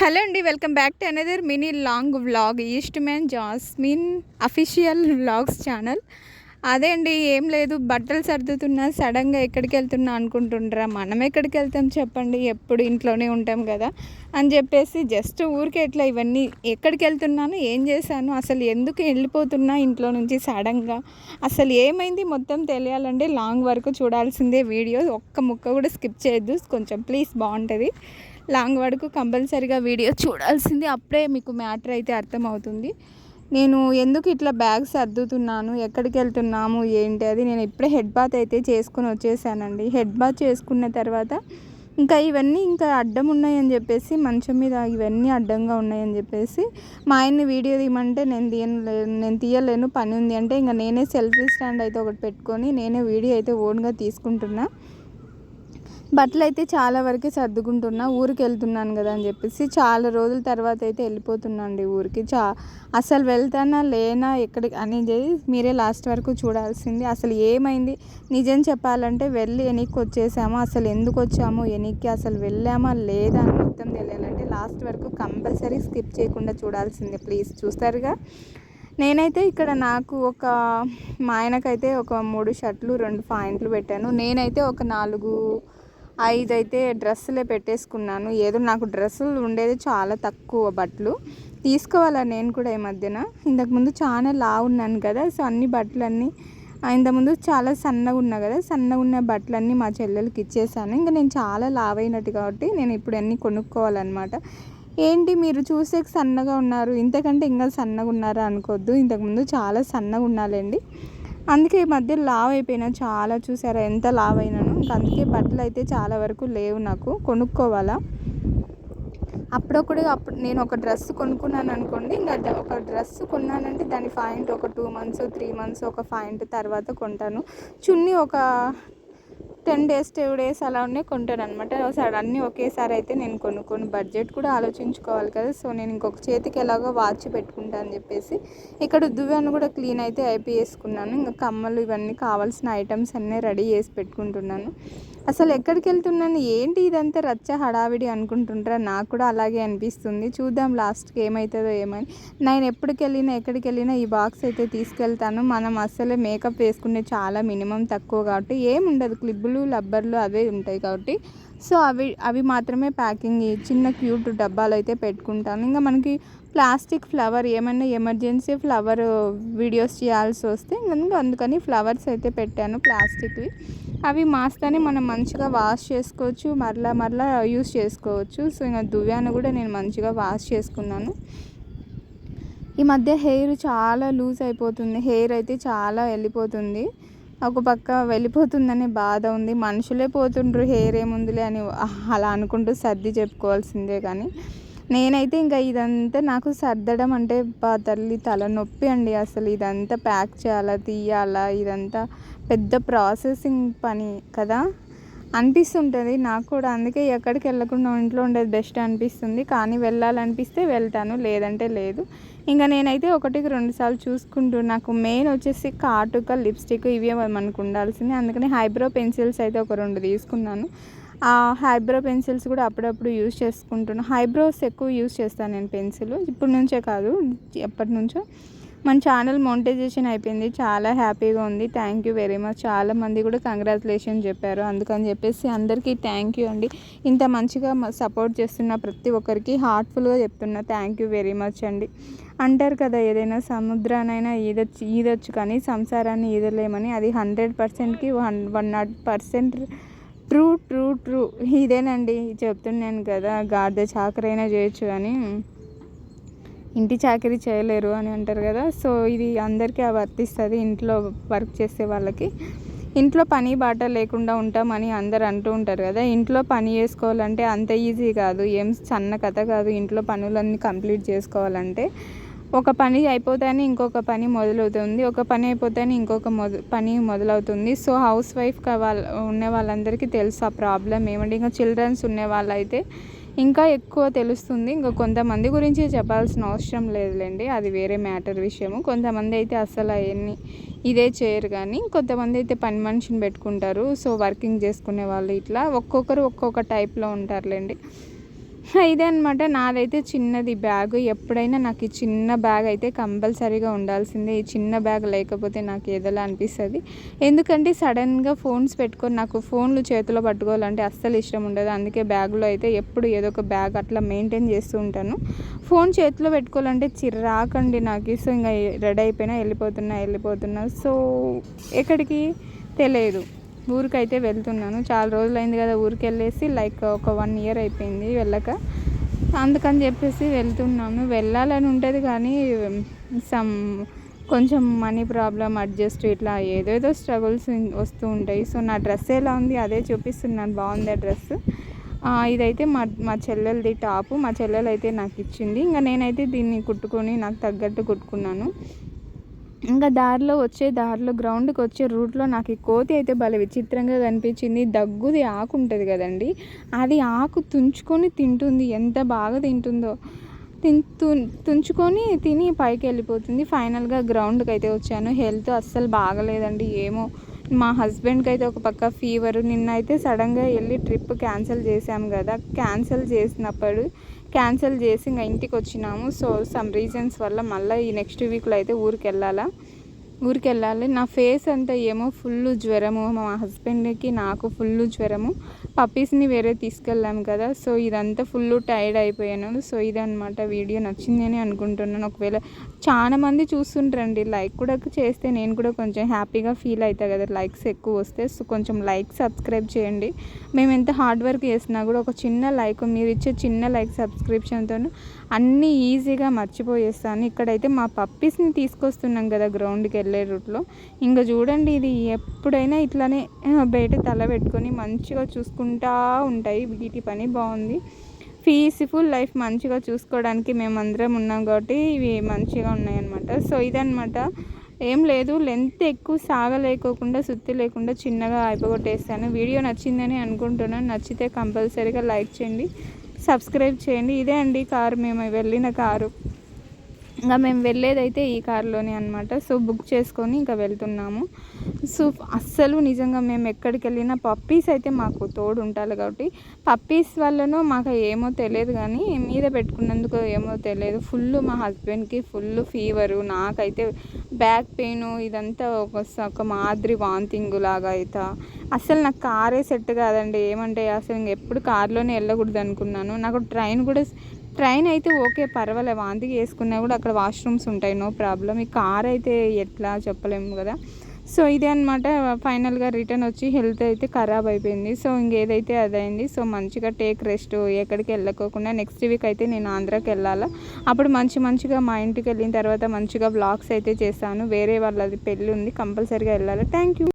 Hello అండి, welcome back to another mini long vlog east man jasmine official vlogs channel. అదే అండి, ఏం లేదు, బట్టలు సర్దుతున్నా. సడన్గా ఎక్కడికి వెళ్తున్నా అనుకుంటుండ్రా? మనం ఎక్కడికి వెళ్తాం చెప్పండి, ఎప్పుడు ఇంట్లోనే ఉంటాం కదా అని చెప్పేసి జస్ట్ ఊరికే ఎట్లా ఇవన్నీ ఎక్కడికి వెళ్తున్నాను, ఏం చేశాను, అసలు ఎందుకు వెళ్ళిపోతున్నా ఇంట్లో నుంచి సడన్గా, అసలు ఏమైంది మొత్తం తెలియాలంటే లాంగ్ వరకు చూడాల్సిందే వీడియో. ఒక్క ముక్క కూడా స్కిప్ చేయొద్దు కొంచెం ప్లీజ్, బాగుంటుంది. లాంగ్ వరకు కంపల్సరీగా వీడియో చూడాల్సింది, అప్పుడే మీకు మ్యాటర్ అయితే అర్థమవుతుంది. నేను ఎందుకు ఇట్లా బ్యాగ్ సర్దుతున్నాను, ఎక్కడికి వెళ్తున్నాము ఏంటి అది నేను ఇప్పుడే హెడ్ బాత్ అయితే చేసుకుని వచ్చేసానండి. హెడ్ బాత్ చేసుకున్న తర్వాత ఇంకా ఇవన్నీ ఇంకా అడ్డం ఉన్నాయని చెప్పేసి, మంచం మీద ఇవన్నీ అడ్డంగా ఉన్నాయని చెప్పేసి మా ఆయన్ని వీడియో తీయమంటే నేను తీయలేను, పని ఉంది అంటే ఇంకా నేనే సెల్ఫీ స్టాండ్ అయితే ఒకటి పెట్టుకొని నేనే వీడియో అయితే ఓన్గా తీసుకుంటున్నా. బట్టలు అయితే చాలా వరకు సర్దుకుంటున్నా, ఊరికి వెళ్తున్నాను కదా అని చెప్పేసి. చాలా రోజుల తర్వాత అయితే వెళ్ళిపోతున్నా అండి ఊరికి. అసలు వెళ్తానా లేనా ఎక్కడికి అనేది మీరే లాస్ట్ వరకు చూడాల్సింది. అసలు ఏమైంది నిజం చెప్పాలంటే, వెళ్ళి వెనక్కి వచ్చేసాము, అసలు ఎందుకు వచ్చాము వెనక్కి, అసలు వెళ్ళామా లేదా అని మొత్తం తెలియాలంటే లాస్ట్ వరకు కంపల్సరీ స్కిప్ చేయకుండా చూడాల్సిందే ప్లీజ్. చూస్తారుగా, నేనైతే ఇక్కడ నాకు మా ఆయనకైతే ఒక 3 షర్ట్లు 2 పాయింట్లు పెట్టాను. నేనైతే ఒక 4-5 అయితే డ్రెస్సులే పెట్టేసుకున్నాను. ఏదో నాకు డ్రెస్సులు ఉండేది చాలా తక్కువ, బట్టలు తీసుకోవాలా నేను కూడా ఈ మధ్యన. ఇంతకుముందు చాలా లావు ఉన్నాను కదా, సో అన్ని బట్టలన్నీ ఇంతకుముందు చాలా సన్నగా ఉన్నా కదా, సన్నగా ఉన్న బట్టలన్నీ మా చెల్లెలకి ఇచ్చేసాను. ఇంకా నేను చాలా లావైనట్టు కాబట్టి నేను ఇప్పుడు అన్నీ కొనుక్కోవాలన్నమాట. ఏంటి మీరు చూసే సన్నగా ఉన్నారు, ఇంతకంటే ఇంకా సన్నగా ఉన్నారా అనుకోవద్దు, ఇంతకుముందు చాలా సన్నగా ఉన్నాలండి. అందుకే ఈ మధ్య లావ్ అయిపోయినా, చాలా చూసారా ఎంత లావ్ అయినాను. ఇంకా అందుకే బట్టలు అయితే చాలా వరకు లేవు, నాకు కొనుక్కోవాలా. అప్పుడు నేను ఒక డ్రెస్ కొనుక్కున్నాను అనుకోండి, ఇంకా ఒక డ్రెస్ కొన్నానంటే దాని పాయింట్ ఒక 2 మంత్స్ 3 మంత్స్ ఒక పాయింట్ తర్వాత కొంటాను. చున్నీ ఒక 10 డేస్ 2 డేస్ అలా ఉన్నాయి కొంటాను అనమాట. అన్నీ ఒకేసారి అయితే నేను కొనుక్కొని బడ్జెట్ కూడా ఆలోచించుకోవాలి కదా. సో నేను ఇంకొక చేతికి ఎలాగో వాచ్ పెట్టుకుంటా అని చెప్పేసి ఇక్కడ దువ్వాను కూడా క్లీన్ అయితే అయిపోయేసుకున్నాను. ఇంకా కమ్మలు ఇవన్నీ కావాల్సిన ఐటమ్స్ అన్నీ రెడీ చేసి పెట్టుకుంటున్నాను. అసలు ఎక్కడికి వెళ్తున్నాను ఏంటి ఇదంతా రచ్చ హడావిడి అనుకుంటుంటారా? నాకు కూడా అలాగే అనిపిస్తుంది. చూద్దాం లాస్ట్కి ఏమవుతుందో ఏమని. నేను ఎక్కడికి వెళ్ళినా ఈ బాక్స్ అయితే తీసుకెళ్తాను. మనం అసలే మేకప్ వేసుకునే చాలా మినిమం తక్కువ కాబట్టి ఏముండదు, క్లిబ్బులు రబ్బర్లు అవే ఉంటాయి కాబట్టి సో అవి మాత్రమే ప్యాకింగ్ చిన్న క్యూట్ డబ్బాలు అయితే పెట్టుకుంటాను. ఇంకా మనకి ప్లాస్టిక్ ఫ్లవర్ ఏమైనా ఎమర్జెన్సీ ఫ్లవర్ వీడియోస్ చేయాల్సి వస్తే ఇంకా అందుకని ఫ్లవర్స్ అయితే పెట్టాను ప్లాస్టిక్వి. అవి మాస్తేనే మనం మంచిగా వాష్ చేసుకోవచ్చు, మరలా యూస్ చేసుకోవచ్చు. సో ఇంకా దువ్యాను కూడా నేను మంచిగా వాష్ చేసుకున్నాను. ఈ మధ్య హెయిర్ చాలా లూజ్ అయిపోతుంది, హెయిర్ అయితే చాలా వెళ్ళిపోతుంది. ఒక పక్క వెళ్ళిపోతుందని బాధ ఉంది, మనుషులే పోతుండ్రు హెయిర్ ఏముందిలే అని అలా అనుకుంటూ సర్ది చెప్పుకోవాల్సిందే. కానీ నేనైతే ఇంకా ఇదంతా నాకు సర్దడం అంటే తల్లి తలనొప్పి అండి. అసలు ఇదంతా ప్యాక్ చేయాలా, తీయాలా, ఇదంతా పెద్ద ప్రాసెసింగ్ పని కదా అనిపిస్తుంటుంది నాకు కూడా. అందుకే ఎక్కడికి వెళ్ళకుండా ఇంట్లో ఉండేది బెస్ట్ అనిపిస్తుంది. కానీ వెళ్ళాలనిపిస్తే వెళ్తాను, లేదంటే లేదు. ఇంకా నేనైతే 1-2 సార్లు చూసుకుంటూ, నాకు మెయిన్ వచ్చేసి కాటుక లిప్స్టిక్ ఇవే మనకు ఉండాల్సింది. అందుకని హైబ్రో పెన్సిల్స్ అయితే ఒక 2 తీసుకున్నాను. ఆ హైబ్రో పెన్సిల్స్ కూడా అప్పుడప్పుడు యూజ్ చేసుకుంటున్నాను. హైబ్రోస్ ఎక్కువ యూజ్ చేస్తాను నేను పెన్సిల్, ఇప్పటి నుంచే కాదు ఎప్పటి నుంచో. మన ఛానల్ మోనిటైజేషన్ అయిపోయింది, చాలా హ్యాపీగా ఉంది. Thank you very much. చాలామంది కూడా కంగ్రాచులేషన్ చెప్పారు, అందుకని చెప్పేసి అందరికీ థ్యాంక్ యూ అండి. ఇంత మంచిగా సపోర్ట్ చేస్తున్న ప్రతి ఒక్కరికి హార్ట్ఫుల్గా చెప్తున్నా థ్యాంక్ యూ వెరీ మచ్ అండి. అంటారు కదా, ఏదైనా సముద్రానైనా ఈదొచ్చు కానీ సంసారాన్ని ఈదలేమని. అది 100%కి 100% ట్రూ ఇదేనండి. చెప్తున్నాను కదా, గాడిద చాకరైనా చేయొచ్చు కానీ ఇంటి చాకరీ చేయలేరు అని అంటారు కదా. సో ఇది అందరికీ వర్తిస్తుంది. ఇంట్లో వర్క్ చేసే వాళ్ళకి ఇంట్లో పని బాట లేకుండా ఉంటామని అందరు అంటూ ఉంటారు కదా. ఇంట్లో పని చేసుకోవాలంటే అంత ఈజీ కాదు, ఏం సన్న కథ కాదు. ఇంట్లో పనులన్నీ కంప్లీట్ చేసుకోవాలంటే ఒక పని అయిపోతేనే ఇంకొక పని మొదలవుతుంది, ఒక పని అయిపోతేనే ఇంకొక పని మొదలవుతుంది. సో హౌస్ వైఫ్ ఉన్న వాళ్ళందరికీ తెలుసు ఆ ప్రాబ్లం ఏమంటే. ఇంకా చిల్డ్రన్స్ ఉన్న వాళ్ళైతే ఇంకా ఎక్కువ తెలుస్తుంది. ఇంకా కొంతమంది గురించి చెప్పాల్సిన అవసరం లేదులేండి, అది వేరే మ్యాటర్ విషయము. కొంతమంది అయితే అసలు అవన్నీ ఇదే చేయరు, కానీ కొంతమంది అయితే పని మనిషిని పెట్టుకుంటారు. సో వర్కింగ్ చేసుకునే వాళ్ళు ఇట్లా ఒక్కొక్కరు ఒక్కొక్క టైప్లో ఉంటారులేండి. ఇదే అనమాట నాదైతే చిన్నది బ్యాగ్. ఎప్పుడైనా నాకు ఈ చిన్న బ్యాగ్ అయితే కంపల్సరీగా ఉండాల్సిందే. ఈ చిన్న బ్యాగ్ లేకపోతే నాకు ఏదోలా అనిపిస్తుంది. ఎందుకంటే సడన్గా ఫోన్స్ పెట్టుకొని నాకు ఫోన్లు చేతిలో పట్టుకోవాలంటే అస్సలు ఇష్టం ఉండదు. అందుకే బ్యాగ్లో అయితే ఎప్పుడు ఏదో ఒక బ్యాగ్ అట్లా మెయింటైన్ చేస్తూ ఉంటాను. ఫోన్ చేతిలో పెట్టుకోవాలంటే చిరాకండి నాకు. సో ఇంకా రెడీ అయిపోయినా వెళ్ళిపోతున్నా. సో ఎక్కడికి తెలియదు, ఊరికైతే వెళ్తున్నాను. చాలా రోజులైంది కదా ఊరికి వెళ్ళేసి, లైక్ ఒక 1 year అయిపోయింది వెళ్ళక. అందుకని చెప్పేసి వెళ్తున్నాను. వెళ్ళాలని ఉంటుంది కానీ కొంచెం మనీ ప్రాబ్లం, అడ్జస్ట్ ఇట్లా ఏదేదో స్ట్రగుల్స్ వస్తూ ఉంటాయి. సో నా డ్రెస్ ఎలా ఉంది అదే చూపిస్తున్నాను. బాగుంది ఆ డ్రెస్. ఇదైతే మా చెల్లెలది టాపు. మా చెల్లెలు అయితే నాకు ఇచ్చింది. ఇంకా నేనైతే దీన్ని కుట్టుకొని నాకు తగ్గట్టు కుట్టుకున్నాను. ఇంకా దారిలో గ్రౌండ్కి వచ్చే రూట్లో నాకు ఈ కోతి అయితే భలే విచిత్రంగా కనిపించింది. దగ్గుది ఆకు ఉంటుంది కదండి, అది ఆకు తుంచుకొని తింటుంది. ఎంత బాగా తింటుందో, తుంచుకొని తిని పైకి వెళ్ళిపోతుంది. ఫైనల్గా గ్రౌండ్కి అయితే వచ్చాను. హెల్త్ అస్సలు బాగలేదండి. ఏమో మా హస్బెండ్కి అయితే ఒక పక్క ఫీవరు. నిన్న అయితే సడన్గా వెళ్ళి ట్రిప్ క్యాన్సిల్ చేసాము కదా, క్యాన్సిల్ చేసి ఇంకా ఇంటికి వచ్చినాము. సో సమ్ రీజన్స్ వల్ల మళ్ళీ ఈ నెక్స్ట్ వీక్లో అయితే ఊరికి వెళ్ళాలి. నా ఫేస్ అంతా ఏమో ఫుల్ జ్వరము, మా హస్బెండ్కి నాకు ఫుల్ జ్వరము. పప్పీస్ని వేరే తీసుకెళ్ళాము కదా, సో ఇదంతా ఫుల్ టైర్డ్ అయిపోయాను. సో ఇదనమాట. వీడియో నచ్చింది అని అనుకుంటున్నాను. ఒకవేళ చాలా మంది చూస్తుంటారండి, లైక్ కూడా చేస్తే నేను కూడా కొంచెం హ్యాపీగా ఫీల్ అవుతా కదా, లైక్స్ ఎక్కువ వస్తే. సో కొంచెం సబ్స్క్రైబ్ చేయండి. మేము ఎంత హార్డ్ వర్క్ చేసినా కూడా ఒక చిన్న లైక్, మీరు ఇచ్చే చిన్న లైక్ సబ్స్క్రిప్షన్తో అన్నీ ఈజీగా మర్చిపోయేస్తాను. ఇక్కడైతే మా పప్పీస్ని తీసుకొస్తున్నాం కదా గ్రౌండ్కి వెళ్ళే రూట్లో. ఇంకా చూడండి, ఇది ఎప్పుడైనా ఇట్లానే బయట తల పెట్టుకొని మంచిగా చూసుకుంటూ ఉంటాయి. వీటి పని బాగుంది. పీస్ఫుల్ లైఫ్ మంచిగా చూసుకోవడానికి మేమందరం ఉన్నాం కాబట్టి ఇవి మంచిగా ఉన్నాయన్నమాట. సో ఇదనమాట. ఏం లేదు, లెంత్ ఎక్కువ సాగలేకోకుండా సుత్తి లేకుండా చిన్నగా అయిపోగొట్టేస్తాను. వీడియో నచ్చిందని అనుకుంటున్నాను. నచ్చితే కంపల్సరీగా లైక్ చేయండి, సబ్స్క్రైబ్ చేయండి. ఇదే అండి కారు, మేము వెళ్ళిన కారు. ఇంకా మేము వెళ్ళేదైతే ఈ కారులోనే అనమాట. సో బుక్ చేసుకొని ఇంకా వెళ్తున్నాము. సో అస్సలు నిజంగా మేము ఎక్కడికి వెళ్ళినా పప్పీస్ అయితే మాకు తోడు ఉంటారు కాబట్టి, పప్పీస్ వల్లనో మాకు ఏమో తెలియదు కానీ మీద పెట్టుకున్నందుకు ఏమో తెలియదు, ఫుల్ మా హస్బెండ్కి ఫుల్ ఫీవరు, నాకైతే బ్యాక్ పెయిన్, ఇదంతా ఒక మాదిరి వాంతింగ్ లాగా అవుతా. అసలు నాకు కారే సెట్ కాదండి. ఏమంటే అసలు ఇంకెప్పుడు కార్లోనే వెళ్ళకూడదు అనుకున్నాను. నాకు ట్రైన్ అయితే ఓకే, పర్వాలే, వాంతికి వేసుకున్నా కూడా అక్కడ వాష్రూమ్స్ ఉంటాయి, నో ప్రాబ్లం. ఈ కార్ అయితే ఎట్లా చెప్పలేము కదా. సో ఇదే అనమాట. ఫైనల్గా రిటర్న్ వచ్చి హెల్త్ అయితే ఖరాబ్ అయిపోయింది. సో ఇంకేదైతే అదైంది. సో మంచిగా టేక్ రెస్ట్, ఎక్కడికి వెళ్ళకోకుండా. నెక్స్ట్ వీక్ అయితే నేను ఆంధ్రాకి వెళ్ళాలా. అప్పుడు మంచిగా మా ఇంటికి వెళ్ళిన తర్వాత మంచిగా వ్లాగ్స్ అయితే చేస్తాను. వేరే వాళ్ళది పెళ్ళి ఉంది, కంపల్సరీగా వెళ్ళాలి. Thank you.